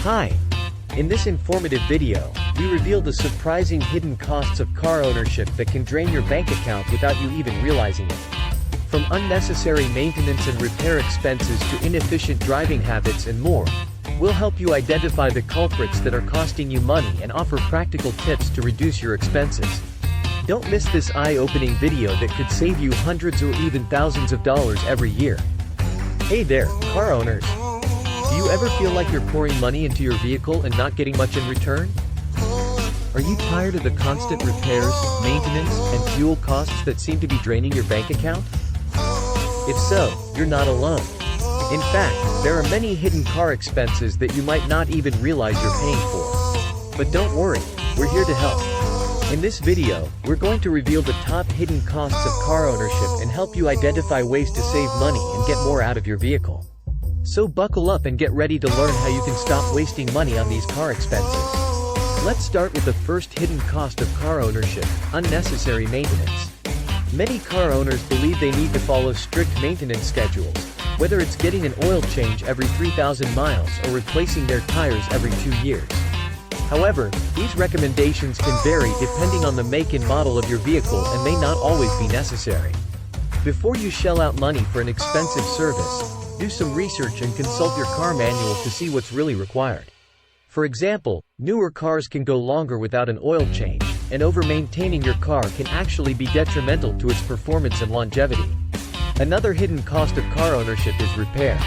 Hi! In this informative video, we reveal the surprising hidden costs of car ownership that can drain your bank account without you even realizing it. From unnecessary maintenance and repair expenses to inefficient driving habits and more, we'll help you identify the culprits that are costing you money and offer practical tips to reduce your expenses. Don't miss this eye-opening video that could save you hundreds or even thousands of dollars every year. Hey there, car owners! Do you ever feel like you're pouring money into your vehicle and not getting much in return? Are you tired of the constant repairs, maintenance, and fuel costs that seem to be draining your bank account? If so, you're not alone. In fact, there are many hidden car expenses that you might not even realize you're paying for. But don't worry, we're here to help. In this video, we're going to reveal the top hidden costs of car ownership and help you identify ways to save money and get more out of your vehicle. So buckle up and get ready to learn how you can stop wasting money on these car expenses. Let's start with the first hidden cost of car ownership: unnecessary maintenance. Many car owners believe they need to follow strict maintenance schedules, whether it's getting an oil change every 3,000 miles or replacing their tires every 2 years. However, these recommendations can vary depending on the make and model of your vehicle and may not always be necessary. Before you shell out money for an expensive service, do some research and consult your car manual to see what's really required. For example, newer cars can go longer without an oil change, and over-maintaining your car can actually be detrimental to its performance and longevity. Another hidden cost of car ownership is repair.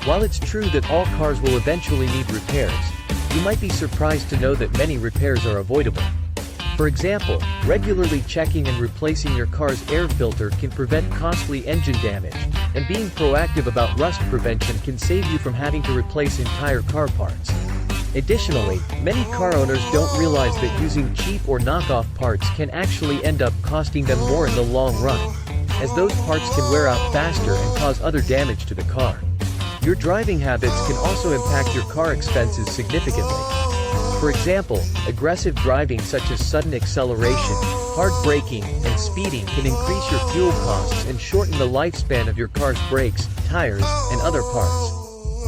While it's true that all cars will eventually need repairs, you might be surprised to know that many repairs are avoidable. For example, regularly checking and replacing your car's air filter can prevent costly engine damage, and being proactive about rust prevention can save you from having to replace entire car parts. Additionally, many car owners don't realize that using cheap or knockoff parts can actually end up costing them more in the long run, as those parts can wear out faster and cause other damage to the car. Your driving habits can also impact your car expenses significantly. For example, aggressive driving such as sudden acceleration, hard braking, and speeding can increase your fuel costs and shorten the lifespan of your car's brakes, tires, and other parts.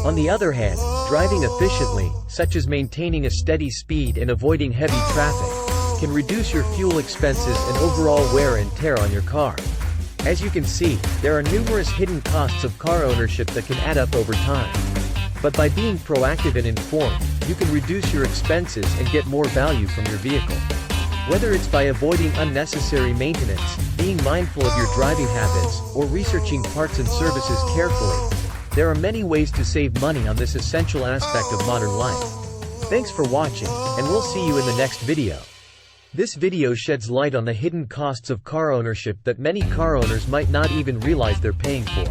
On the other hand, driving efficiently, such as maintaining a steady speed and avoiding heavy traffic, can reduce your fuel expenses and overall wear and tear on your car. As you can see, there are numerous hidden costs of car ownership that can add up over time. But by being proactive and informed, you can reduce your expenses and get more value from your vehicle. Whether it's by avoiding unnecessary maintenance, being mindful of your driving habits, or researching parts and services carefully, there are many ways to save money on this essential aspect of modern life. Thanks for watching, and we'll see you in the next video. This video sheds light on the hidden costs of car ownership that many car owners might not even realize they're paying for.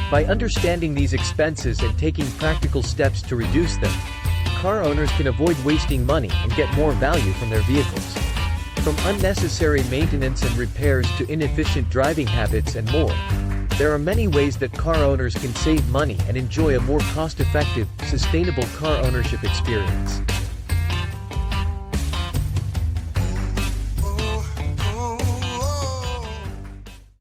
By understanding these expenses and taking practical steps to reduce them, car owners can avoid wasting money and get more value from their vehicles. From unnecessary maintenance and repairs to inefficient driving habits and more, there are many ways that car owners can save money and enjoy a more cost-effective, sustainable car ownership experience.